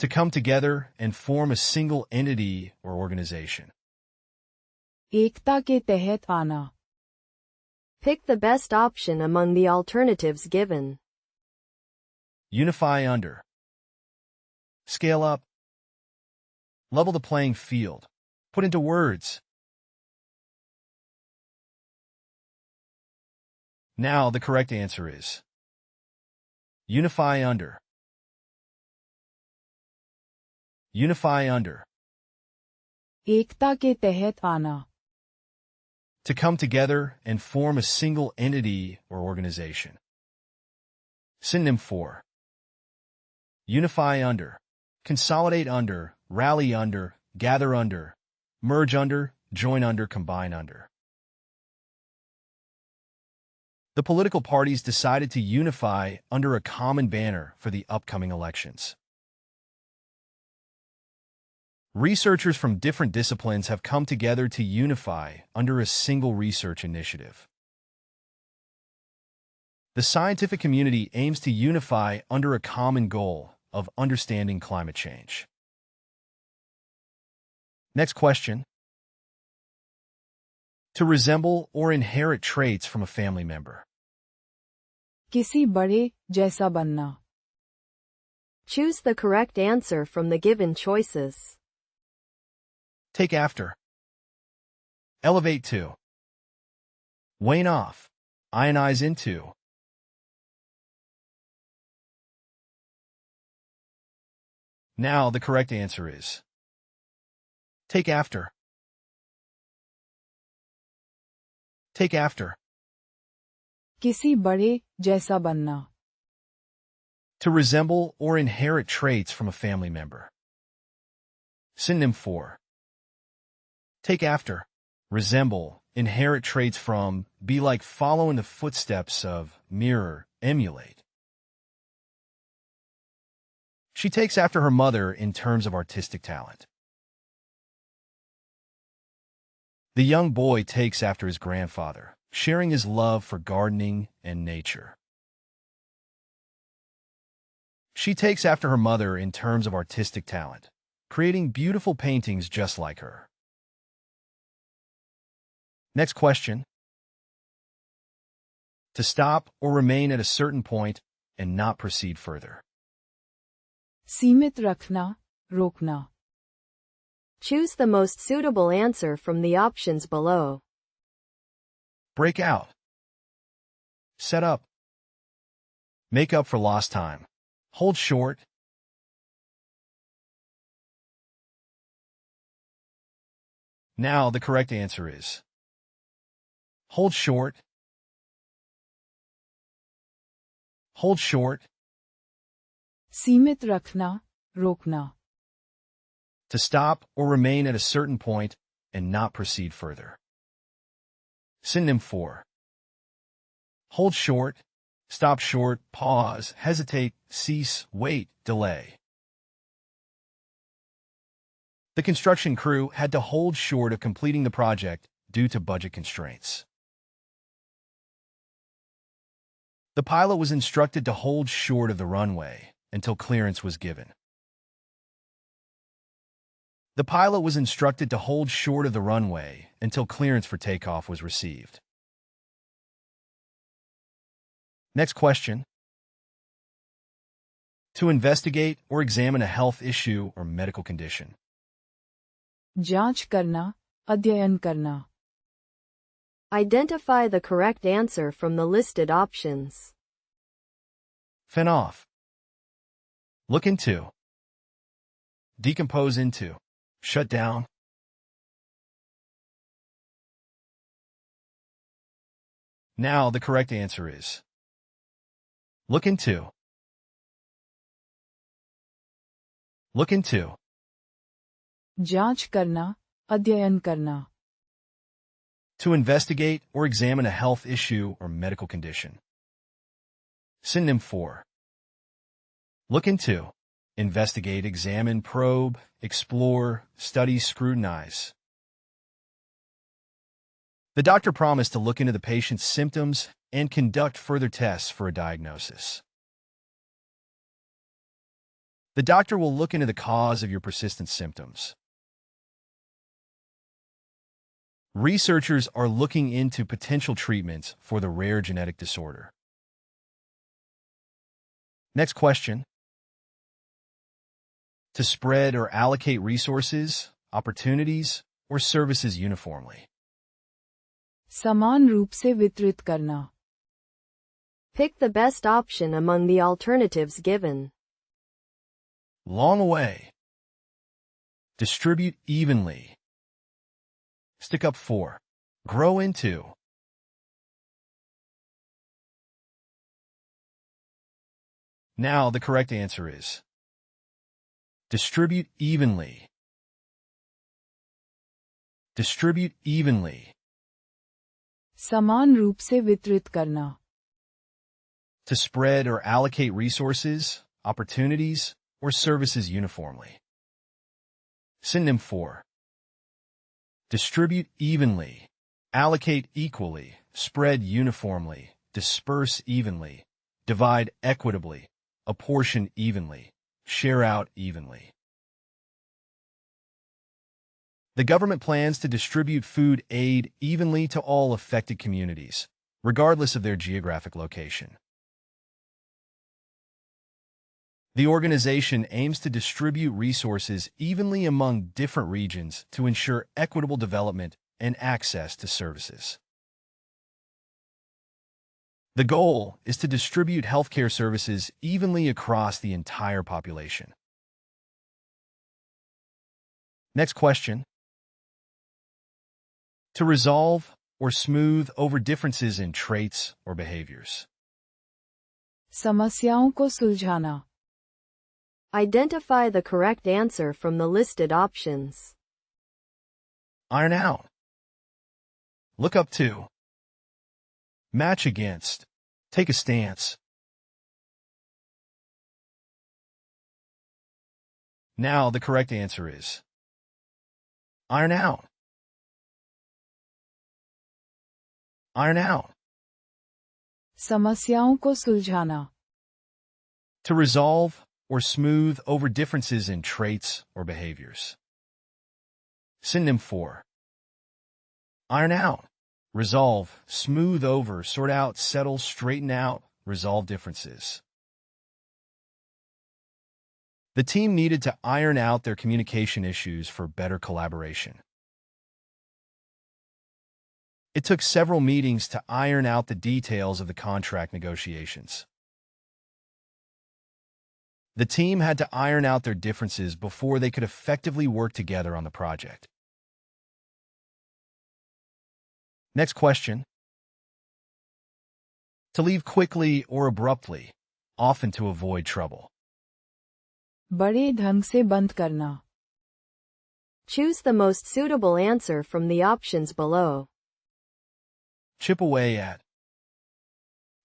To come together and form a single entity or organization. एकता के तहत आना. Pick the best option among the alternatives given. Unify under. Scale up. Level the playing field. Put into words. Now the correct answer is unify under. Unify under. एकता के तहत आना. To come together and form a single entity or organization. Synonym for unify under, consolidate under, rally under, gather under, merge under, join under, combine under. The political parties decided to unify under a common banner for the upcoming elections. Researchers from different disciplines have come together to unify under a single research initiative. The scientific community aims to unify under a common goal of understanding climate change. Next question. To resemble or inherit traits from a family member. किसी बड़े जैसा बनना. Choose the correct answer from the given choices. Take after. Elevate to. Wane off. Ionize into. Now the correct answer is take after. Take after. किसी बड़े जैसा बनना. To resemble or inherit traits from a family member. Synonym for take after, resemble, inherit traits from, be like, follow in the footsteps of, mirror, emulate. She takes after her mother in terms of artistic talent. The young boy takes after his grandfather, sharing his love for gardening and nature. She takes after her mother in terms of artistic talent, creating beautiful paintings just like her. Next question. To stop or remain at a certain point and not proceed further. सीमित रखना, रोकना. Choose the most suitable answer from the options below. Break out. Set up. Make up for lost time. Hold short. Now the correct answer is hold short. Hold short. सीमित रखना, रोकना. To stop or remain at a certain point and not proceed further. Synonym for hold short, stop short, pause, hesitate, cease, wait, delay. The construction crew had to hold short of completing the project due to budget constraints. The pilot was instructed to hold short of the runway until clearance was given. The pilot was instructed to hold short of the runway until clearance for takeoff was received. Next question. To investigate or examine a health issue or medical condition. जांच करना, अध्ययन करना. Identify the correct answer from the listed options. Fin off. Look into. Decompose into. Shut down. Now the correct answer is look into. Look into. जांच करना, अध्ययन करना. To investigate or examine a health issue or medical condition. Synonym for look into. Investigate, examine, probe, explore, study, scrutinize. The doctor promised to look into the patient's symptoms and conduct further tests for a diagnosis. The doctor will look into the cause of your persistent symptoms. Researchers are looking into potential treatments for the rare genetic disorder. Next question. To spread or allocate resources, opportunities, or services uniformly. समान रूप से वितरित करना. Pick the best option among the alternatives given. Long away. Distribute evenly. Stick up for. Grow into. Now the correct answer is distribute evenly. Distribute evenly. समान रूप से वितरित करना. To spread or allocate resources, opportunities, or services uniformly. Synonym for distribute evenly, allocate equally, spread uniformly, disperse evenly, divide equitably, apportion evenly, share out evenly. The government plans to distribute food aid evenly to all affected communities, regardless of their geographic location. The organization aims to distribute resources evenly among different regions to ensure equitable development and access to services. The goal is to distribute healthcare services evenly across the entire population. Next question. To resolve or smooth over differences in traits or behaviors. समस्याओं को सुलझाना. Identify the correct answer from the listed options. Iron out. Look up to. Match against. Take a stance. Now the correct answer is iron out. Iron out. समस्याओं को सुलझाना. To resolve or smooth over differences in traits or behaviors. Synonym for iron out. Resolve, smooth over, sort out, settle, straighten out, resolve differences. The team needed to iron out their communication issues for better collaboration. It took several meetings to iron out the details of the contract negotiations. The team had to iron out their differences before they could effectively work together on the project. Next question. To leave quickly or abruptly, often to avoid trouble. बड़े ढंग से बंद करना. Choose the most suitable answer from the options below. Chip away at.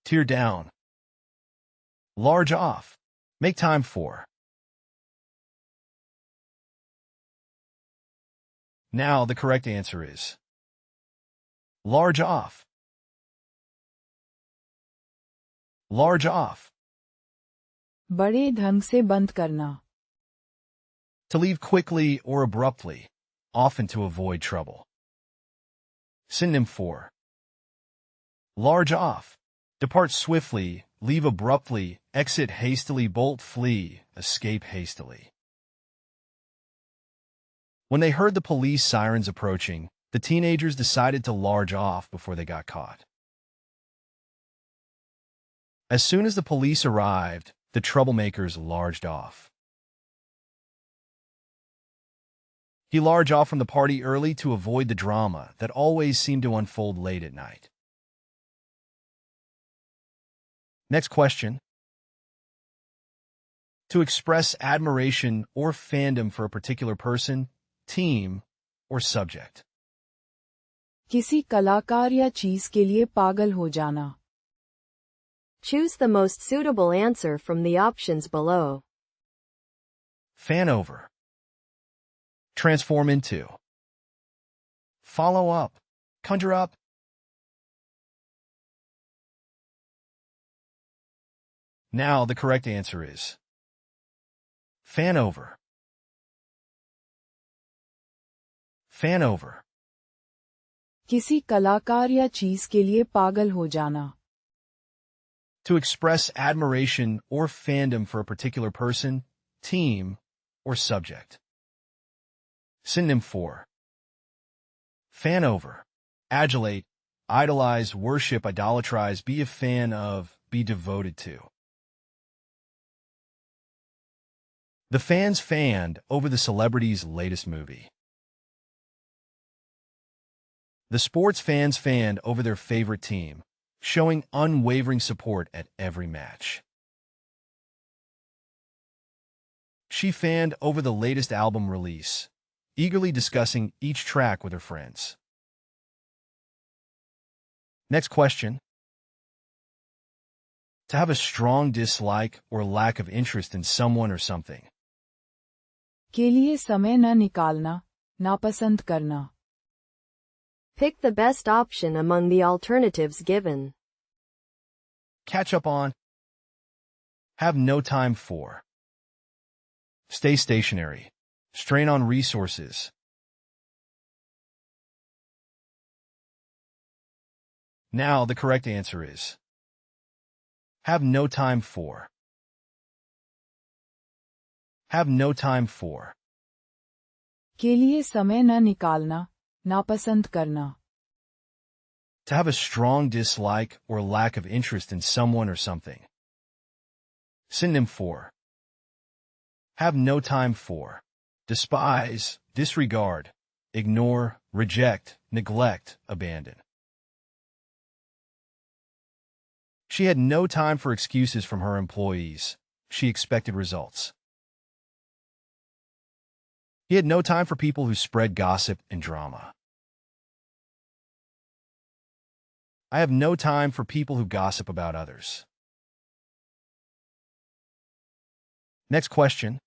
Tear down. Large off. Make time for. Now the correct answer is large off. Large off. बड़े ढंग से बंद करना. To leave quickly or abruptly, often to avoid trouble. Synonym for large off. Depart swiftly, leave abruptly, exit hastily, bolt, flee, escape hastily. When they heard the police sirens approaching, the teenagers decided to large off before they got caught. As soon as the police arrived, the troublemakers larged off. He larged off from the party early to avoid the drama that always seemed to unfold late at night. Next question. To express admiration or fandom for a particular person, team, or subject. किसी कलाकार या चीज के लिए पागल हो जाना. Choose the most suitable answer from the options below. Fan over. Transform into. Follow up. Conjure up. Now the correct answer is Fan over. Fan over. किसी कलाकार या चीज के लिए पागल हो जाना. To express admiration or fandom for a particular person, team, or subject. Synonym for fan over. Adulate, idolize, worship, idolatrize, be a fan of, be devoted to. The fans fanned over the celebrity's latest movie. The sports fans fanned over their favorite team, showing unwavering support at every match. She fanned over the latest album release, eagerly discussing each track with her friends. Next question. To have a strong dislike or lack of interest in someone or something. के लिए समय न निकालना, नापसंद करना. Pick the best option among the alternatives given. Catch up on. Have no time for. Stay stationary. Strain on resources. Now the correct answer is have no time for. Have no time for. के लिए समय न निकालना, नापसंद करना. To have a strong dislike or lack of interest in someone or something. Synonym for have no time for. Despise, disregard, ignore, reject, neglect, abandon. She had no time for excuses from her employees. She expected results. He had no time for people who spread gossip and drama. I have no time for people who gossip about others. Next question.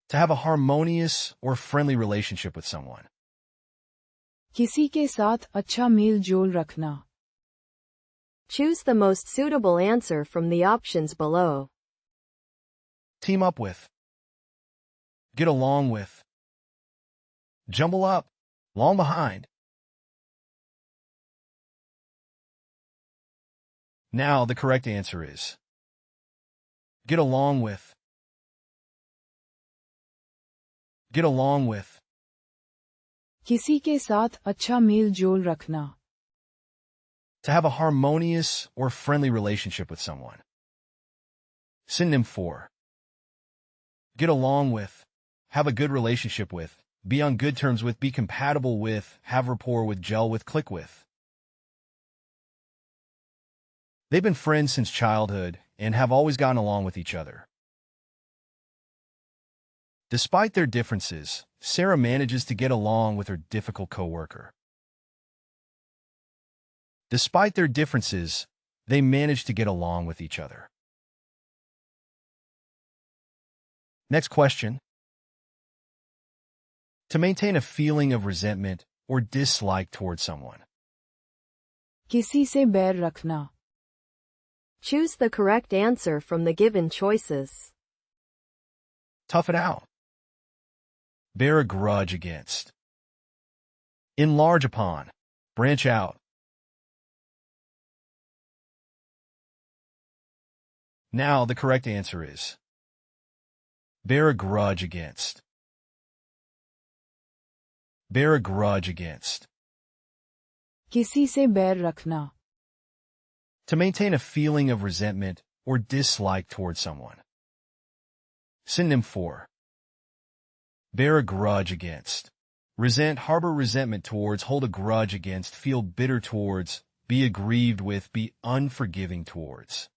To have a harmonious or friendly relationship with someone. किसी के साथ अच्छा mail जोल रखना. Choose the most suitable answer from the options below. Team up with. Get along with. Jumble up. Long behind. Now the correct answer is get along with. Get along with. किसी के साथ अच्छा mail जोल रखना. To have a harmonious or friendly relationship with someone. Synonym for get along with, have a good relationship with, be on good terms with, be compatible with, have rapport with, gel with, click with. They've been friends since childhood and have always gotten along with each other. Despite their differences, Sarah manages to get along with her difficult coworker. Despite their differences, they manage to get along with each other. Next question. To maintain a feeling of resentment or dislike towards someone. किसी से बैर रखना. Choose the correct answer from the given choices. Tough it out. Bear a grudge against. Enlarge upon. Branch out. Now the correct answer is bear a grudge against. Bear a grudge against. किसी से बैर रखना. To maintain a feeling of resentment or dislike towards someone. Synonym for bear a grudge against. Resent, harbor resentment towards, hold a grudge against, feel bitter towards, be aggrieved with, be unforgiving towards.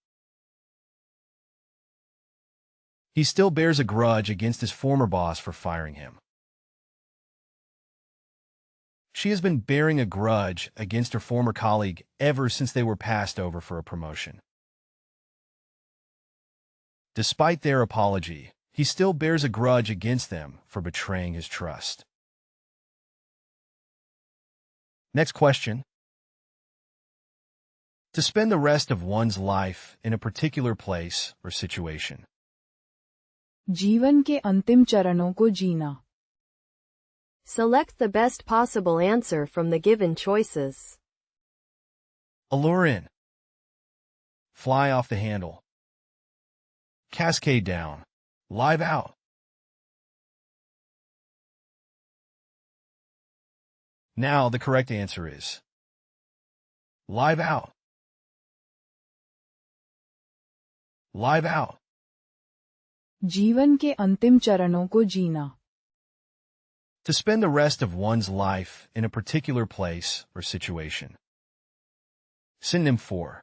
He still bears a grudge against his former boss for firing him. She has been bearing a grudge against her former colleague ever since they were passed over for a promotion. Despite their apology, he still bears a grudge against them for betraying his trust. Next question. To spend the rest of one's life in a particular place or situation. जीवन के अंतिम चरणों को जीना. Select the best possible answer from the given choices. Allure in. Fly off the handle. Cascade down. Live out. Now the correct answer is live out. Live out. जीवन के अंतिम चरणों को जीना. To spend the rest of one's life in a particular place or situation. Synonym for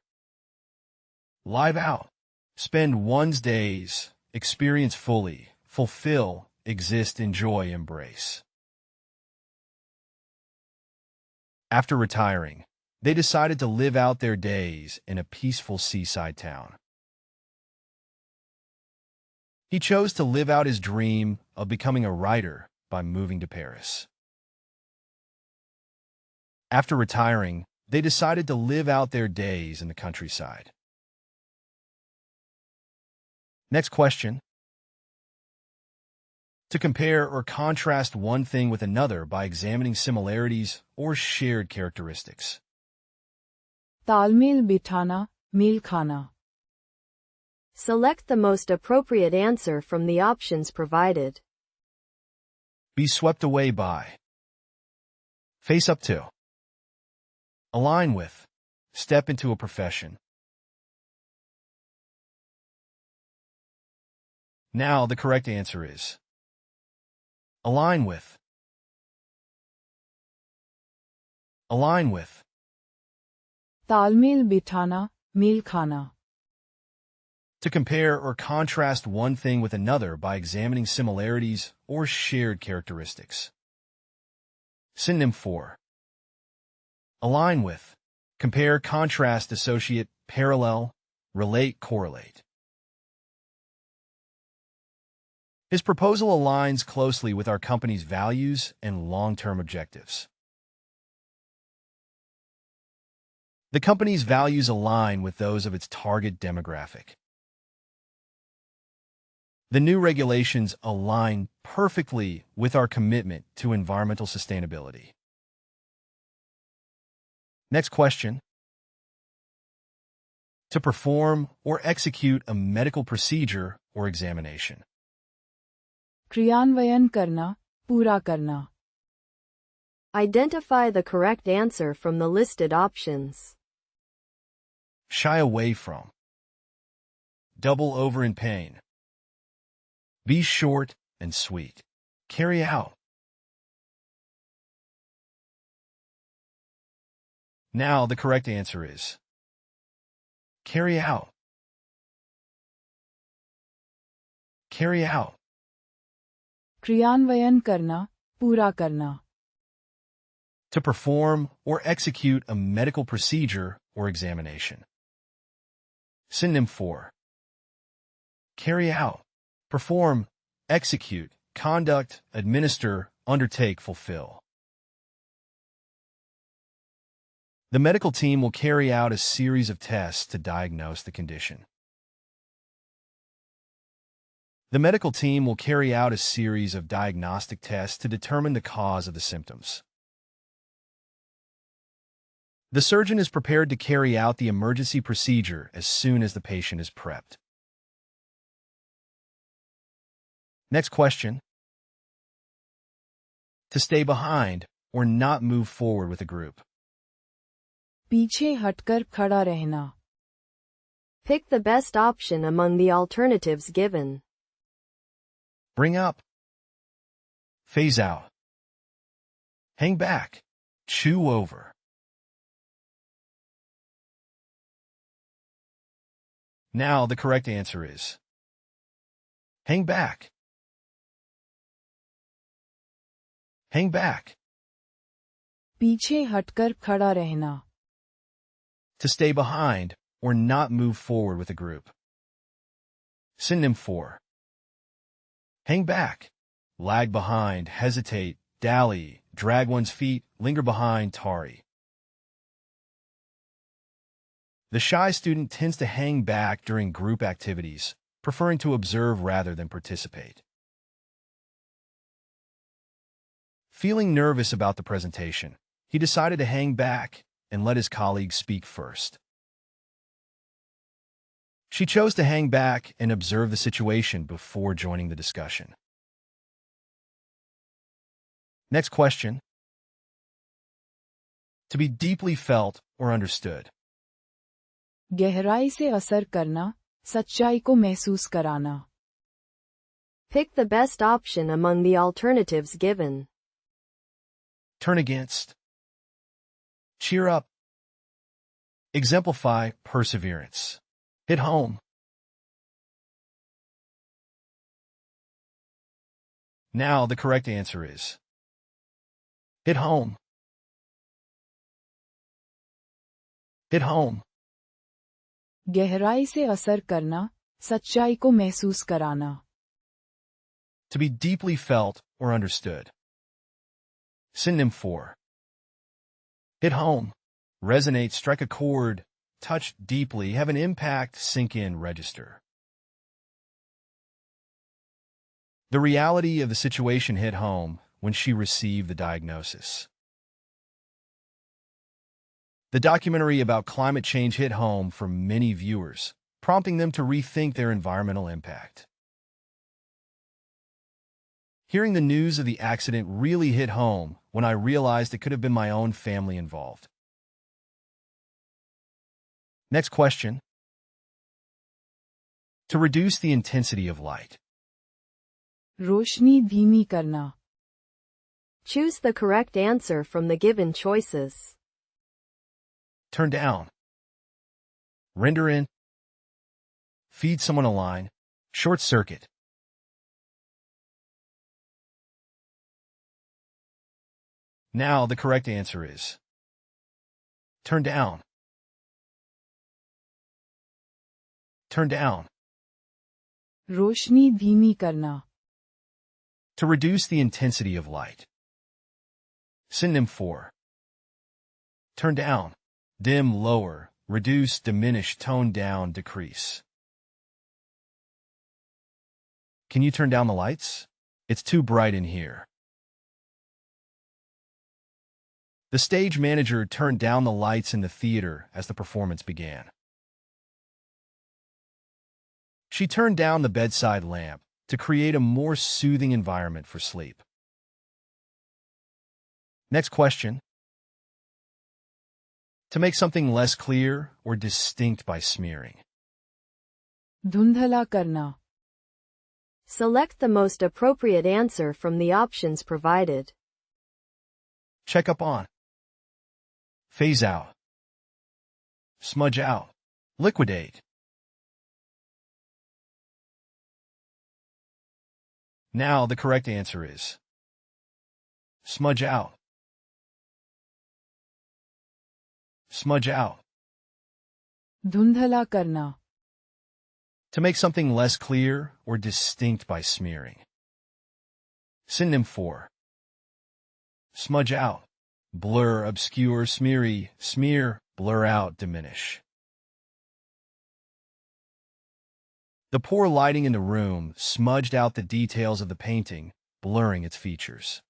live out. Spend one's days, experience fully, fulfill, exist, enjoy, embrace. After retiring, they decided to live out their days in a peaceful seaside town. He chose to live out his dream of becoming a writer by moving to Paris. After retiring, they decided to live out their days in the countryside. Next question. To compare or contrast one thing with another by examining similarities or shared characteristics. तालमेल बिठाना, mail खाना. Select the most appropriate answer from the options provided. Be swept away by. Face up to. Align with. Step into a profession. Now the correct answer is align with. Align with. तालमेल बिठाना, mail खाना. To compare or contrast one thing with another by examining similarities or shared characteristics. Synonym for align with. Compare, contrast, associate, parallel, relate, correlate. His proposal aligns closely with our company's values and long-term objectives. The company's values align with those of its target demographic. The new regulations align perfectly with our commitment to environmental sustainability. Next question. To perform or execute a medical procedure or examination. क्रियान्वयन करना, पूरा करना. Identify the correct answer from the listed options. Shy away from. Double over in pain. Be short and sweet. Carry out. Now the correct answer is carry out. Carry out. क्रियान्वयन करना, पूरा करना. To perform or execute a medical procedure or examination. Synonym for carry out. Perform, execute, conduct, administer, undertake, fulfill. The medical team will carry out a series of tests to diagnose the condition. The medical team will carry out a series of diagnostic tests to determine the cause of the symptoms. The surgeon is prepared to carry out the emergency procedure as soon as the patient is prepped. Next question. To stay behind or not move forward with a group. पीछे हटकर खड़ा रहना. Pick the best option among the alternatives given. Bring up. Phase out. Hang back. Chew over. Now the correct answer is hang back. Hang back. पीछे हटकर खड़ा रहना. To stay behind or not move forward with a group. Synonym for hang back, lag behind, hesitate, dally, drag one's feet, linger behind, tarry. The shy student tends to hang back during group activities, preferring to observe rather than participate. Feeling nervous about the presentation, he decided to hang back and let his colleagues speak first. She chose to hang back and observe the situation before joining the discussion. Next question. To be deeply felt or understood. गहराई से असर करना, सच्चाई को महसूस कराना. Pick the best option among the alternatives given. Turn against. Cheer up. Exemplify perseverance. Hit home. Now the correct answer is hit home. Hit home. गहराई से असर करना, सच्चाई को महसूस कराना. To be deeply felt or understood. Synonym for hit home. Resonate, strike a chord, touch deeply, have an impact, sink in, register. The reality of the situation hit home when she received the diagnosis. The documentary about climate change hit home for many viewers, prompting them to rethink their environmental impact. Hearing the news of the accident really hit home when I realized it could have been my own family involved. Next question. To reduce the intensity of light. रोशनी धीमी करना. Choose the correct answer from the given choices. Turn down. Render in. Feed someone a line. Short circuit. Now the correct answer is turn down. Turn down. रोशनी धीमी करना. To reduce the intensity of light. Synonym for turn down. Dim, lower, reduce, diminish, tone down, decrease. Can you turn down the lights? It's too bright in here. The stage manager turned down the lights in the theater as the performance began. She turned down the bedside lamp to create a more soothing environment for sleep. Next question. To make something less clear or distinct by smearing. धुंधला करना. Select the most appropriate answer from the options provided. Check up on. Phase out. Smudge out. Liquidate. Now the correct answer is smudge out. Smudge out. धुंधला करना. To make something less clear or distinct by smearing. Synonym for smudge out. Blur, obscure, smeary, smear, blur out, diminish. The poor lighting in the room smudged out the details of the painting, blurring its features.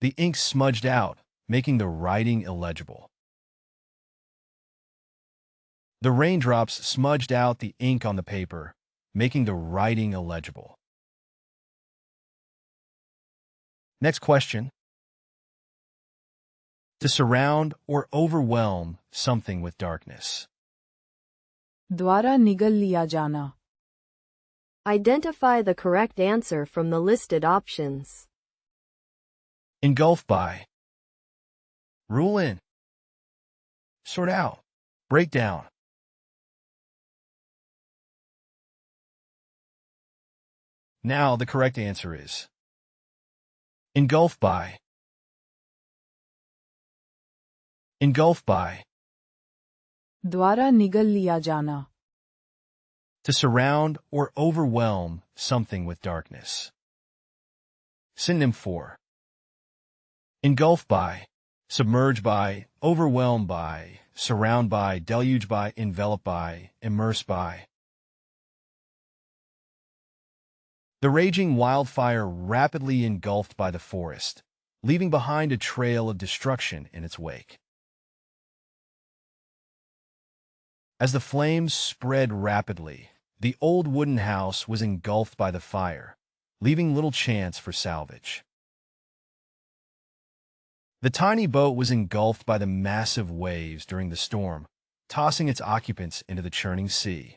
The ink smudged out, making the writing illegible. The raindrops smudged out the ink on the paper, making the writing illegible. Next question. To surround or overwhelm something with darkness. द्वारा निगल लिया जाना. Identify the correct answer from the listed options. Engulf by. Rule in. Sort out. Break down. Now the correct answer is engulf by. Engulf by. द्वारा निगल लिया जाना. To surround or overwhelm something with darkness. Synonym for engulf by, submerge by, overwhelm by, surround by, deluge by, envelop by, immerse by. The raging wildfire rapidly engulfed by the forest, leaving behind a trail of destruction in its wake. As the flames spread rapidly, the old wooden house was engulfed by the fire, leaving little chance for salvage. The tiny boat was engulfed by the massive waves during the storm, tossing its occupants into the churning sea.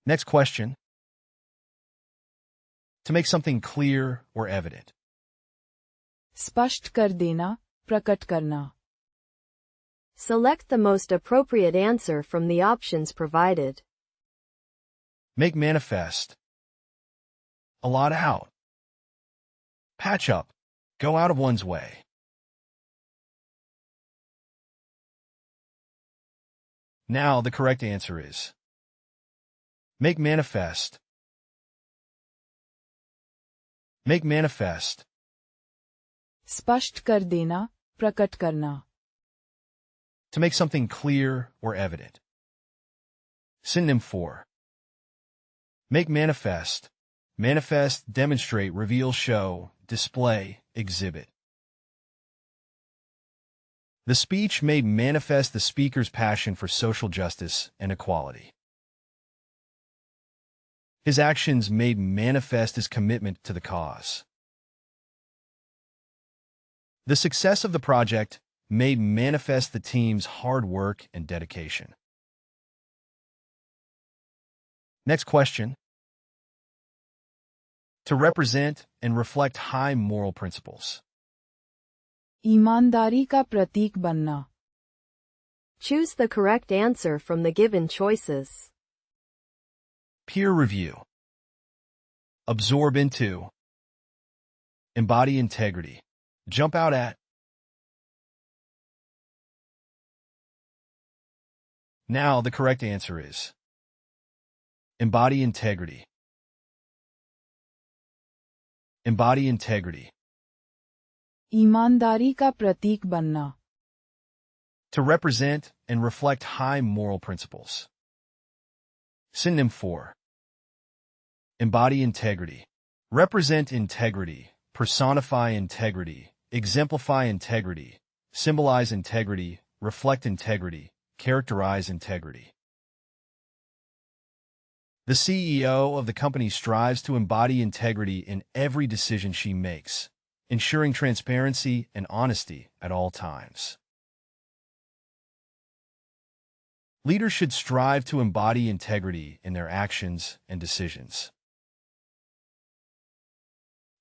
Next question. To make something clear or evident. स्पष्ट कर देना, प्रकट करना. Select the most appropriate answer from the options provided. Make manifest. Allot out. Patch up. Go out of one's way. Now the correct answer is make manifest. Make manifest. स्पष्ट कर देना, प्रकट करना. To make something clear or evident. Synonym for make manifest. Manifest, demonstrate, reveal, show, display, exhibit. The speech made manifest the speaker's passion for social justice and equality. His actions made manifest his commitment to the cause. The success of the project made manifest the team's hard work and dedication. Next question. To represent and reflect high moral principles. ईमानदारी का प्रतीक बनना. Choose the correct answer from the given choices. Peer review. Absorb into. Embody integrity. Jump out at. Now the correct answer is embody integrity. Embody integrity. ईमानदारी का प्रतीक बनना. To represent and reflect high moral principles. Synonym for embody integrity. Represent integrity, personify integrity, exemplify integrity, symbolize integrity, reflect integrity, characterize integrity. The CEO of the company strives to embody integrity in every decision she makes, ensuring transparency and honesty at all times. Leaders should strive to embody integrity in their actions and decisions.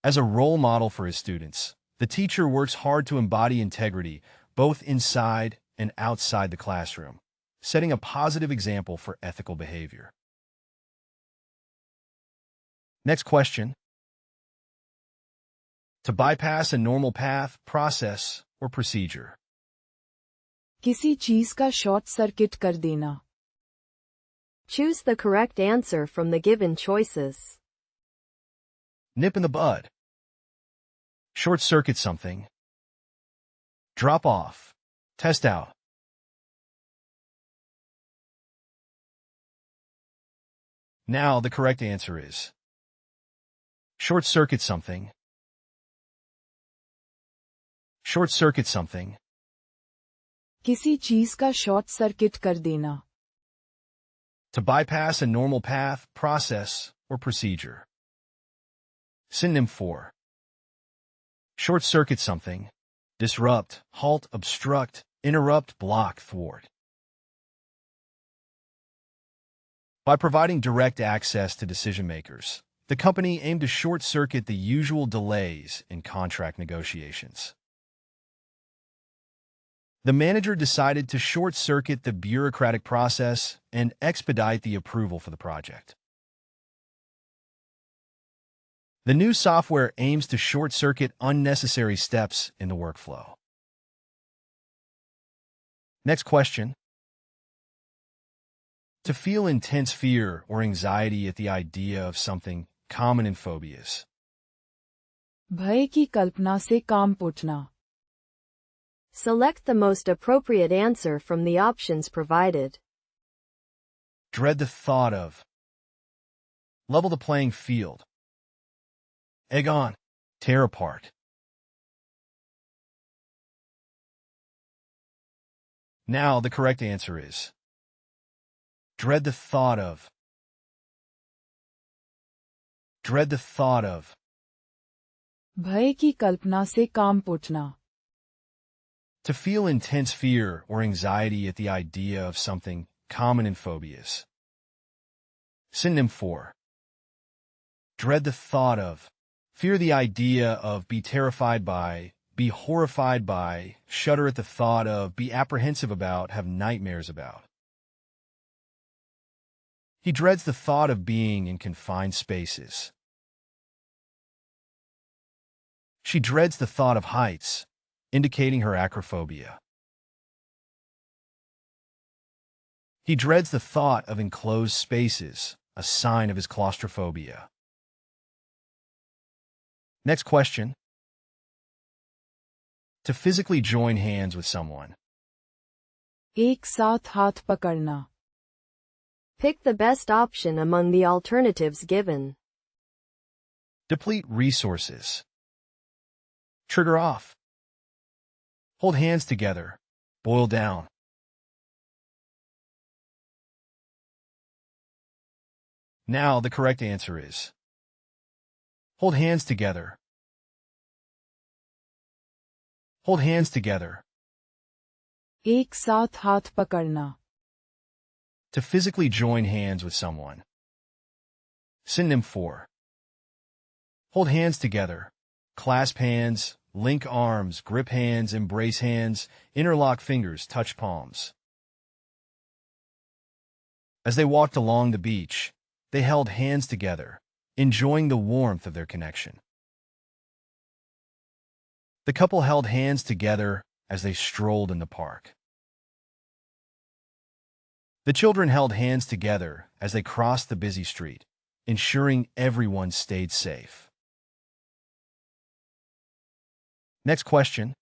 As a role model for his students, the teacher works hard to embody integrity both inside and outside the classroom, setting a positive example for ethical behavior. Next question. To bypass a normal path, process, or procedure. किसी चीज का short circuit कर देना. Choose the correct answer from the given choices. Nip in the bud. Short-circuit something. Drop off. Test out. Now the correct answer is short-circuit something. Short-circuit something. किसी चीज का short circuit कर देना. To bypass a normal path, process, or procedure. Synonym for short-circuit something. Disrupt, halt, obstruct, interrupt, block, thwart. By providing direct access to decision-makers, the company aimed to short-circuit the usual delays in contract negotiations. The manager decided to short-circuit the bureaucratic process and expedite the approval for the project. The new software aims to short-circuit unnecessary steps in the workflow. Next question. To feel intense fear or anxiety at the idea of something common in phobias. भय की कल्पना से कांप उठना. Select the most appropriate answer from the options provided. Dread the thought of. Level the playing field. Egg on. Tear apart. Now the correct answer is dread the thought of. Dread the thought of. भय की कल्पना से कांप उठना. To feel intense fear or anxiety at the idea of something, common in phobias. Synonym for. Dread the thought of. Fear the idea of, be terrified by, be horrified by, shudder at the thought of, be apprehensive about, have nightmares about. He dreads the thought of being in confined spaces. She dreads the thought of heights, indicating her acrophobia. He dreads the thought of enclosed spaces, a sign of his claustrophobia. Next question. To physically join hands with someone. एक साथ हाथ पकड़ना. Pick the best option among the alternatives given. Deplete resources. Trigger off. Hold hands together. Boil down. Now the correct answer is hold hands together. Hold hands together. एक साथ हाथ पकड़ना. To physically join hands with someone. Synonym for. Hold hands together. Clasp hands, link arms, grip hands, embrace hands, interlock fingers, touch palms. As they walked along the beach, they held hands together, enjoying the warmth of their connection. The couple held hands together as they strolled in the park. The children held hands together as they crossed the busy street, ensuring everyone stayed safe. Next question.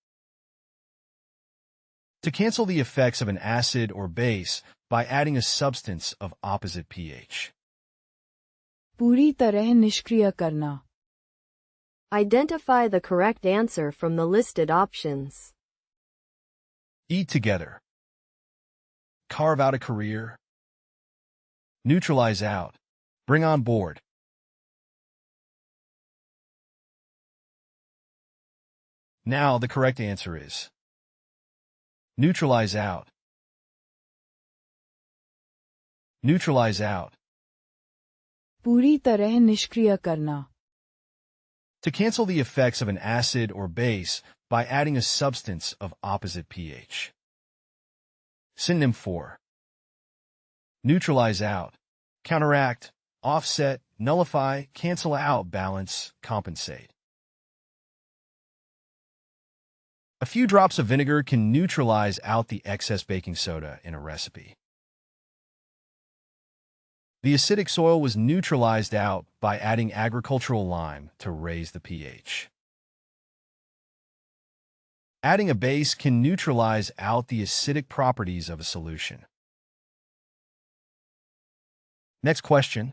To cancel the effects of an acid or base by adding a substance of opposite pH. पूरी तरह निष्क्रिय करना. Identify the correct answer from the listed options. Eat together. Carve out a career. Neutralize out. Bring on board. Now the correct answer is neutralize out. Neutralize out. पूरी तरह निष्क्रिय करना. To cancel the effects of an acid or base by adding a substance of opposite pH. Synonym for. Neutralize out. Counteract, offset, nullify, cancel out, balance, compensate. A few drops of vinegar can neutralize out the excess baking soda in a recipe. The acidic soil was neutralized out by adding agricultural lime to raise the pH. Adding a base can neutralize out the acidic properties of a solution. Next question.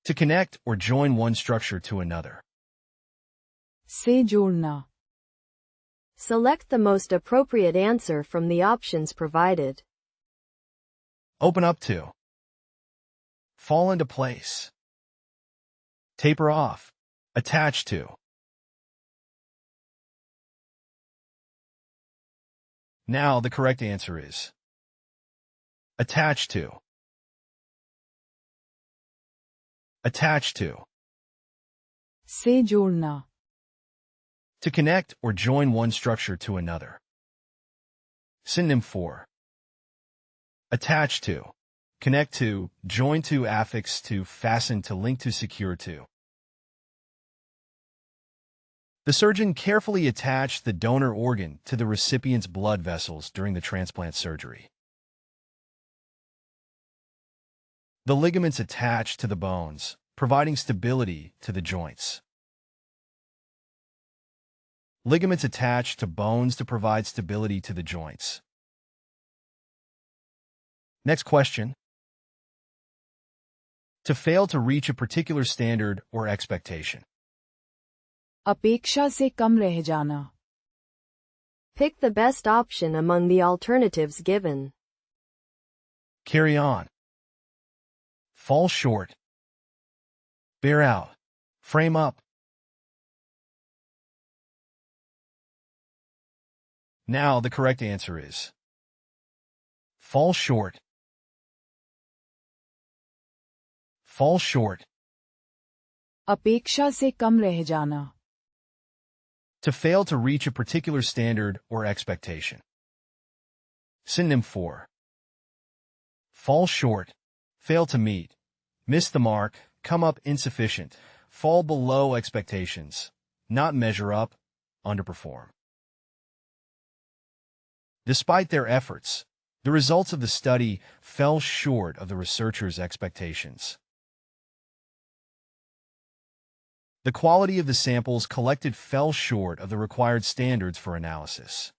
To connect or join one structure to another. से जोड़ना. Select the most appropriate answer from the options provided. Open up to. Fall into place. Taper off. Attach to. Now the correct answer is attach to. Attach to. से जोड़ना. To connect or join one structure to another. Synonym for. Attach to. Connect to, join to, affix to, fasten to, link to, secure to. The surgeon carefully attached the donor organ to the recipient's blood vessels during the transplant surgery. The ligaments attach to the bones, providing stability to the joints. Ligaments attach to bones to provide stability to the joints. Next question. To fail to reach a particular standard or expectation. अपेक्षा से कम रह जाना. Pick the best option among the alternatives given. Carry on. Fall short. Bear out. Frame up. Now the correct answer is fall short. Fall short. अपेक्षा से कम रह जाना. To fail to reach a particular standard or expectation. Synonym for fall short, fail to meet, miss the mark, come up insufficient, fall below expectations, not measure up, underperform. Despite their efforts, the results of the study fell short of the researchers' expectations. The quality of the samples collected fell short of the required standards for analysis.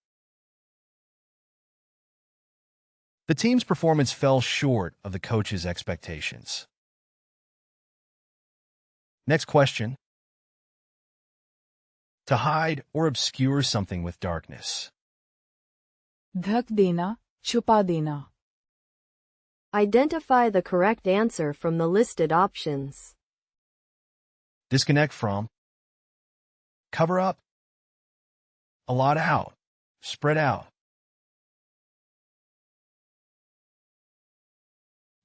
The team's performance fell short of the coach's expectations. Next question. To hide or obscure something with darkness. ढक देना, छुपा देना. Identify the correct answer from the listed options. Disconnect from. Cover up. Allot out. Spread out.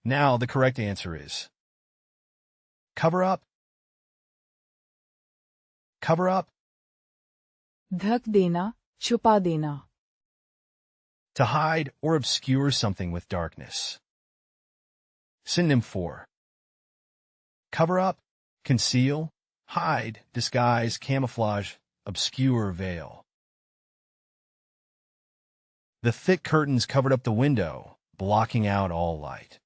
Now the correct answer is cover up. Cover up. ढक देना, छुपा देना. To hide or obscure something with darkness. Synonym for cover up, conceal, hide, disguise, camouflage, obscure, veil. The thick curtains covered up the window, blocking out all light.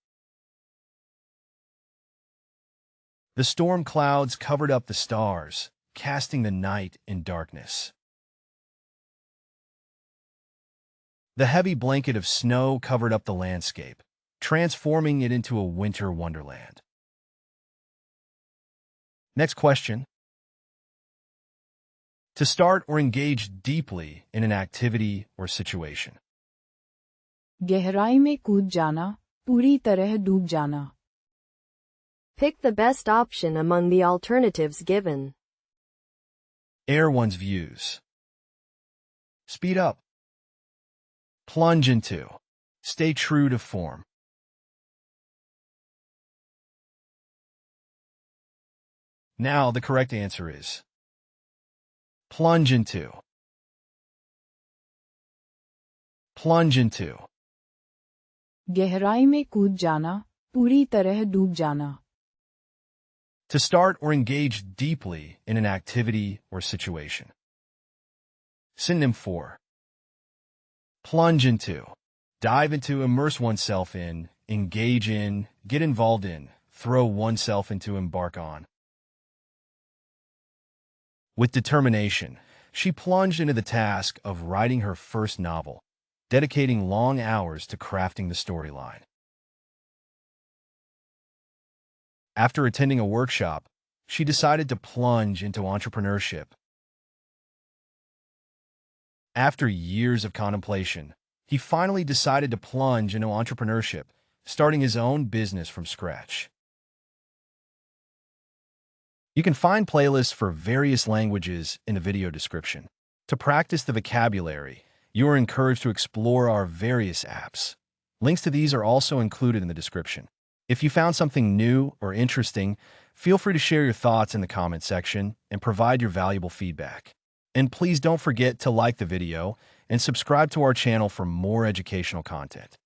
The storm clouds covered up the stars, casting the night in darkness. The heavy blanket of snow covered up the landscape, transforming it into a winter wonderland. Next question. To start or engage deeply in an activity or situation. गहराई में कूद जाना, पूरी तरह डूब जाना. Pick the best option among the alternatives given. Air one's views. Speed up. Plunge into. Stay true to form. Now the correct answer is plunge into. Plunge into. गहराई में कूद जाना, पूरी तरह डूब जाना. To start or engage deeply in an activity or situation. Synonym for plunge into, dive into, immerse oneself in, engage in, get involved in, throw oneself into, embark on. With determination, she plunged into the task of writing her first novel, dedicating long hours to crafting the storyline. After attending a workshop, she decided to plunge into entrepreneurship. After years of contemplation, he finally decided to plunge into entrepreneurship, starting his own business from scratch. You can find playlists for various languages in the video description. To practice the vocabulary, you are encouraged to explore our various apps. Links to these are also included in the description. If you found something new or interesting, feel free to share your thoughts in the comment section and provide your valuable feedback. And please don't forget to like the video and subscribe to our channel for more educational content.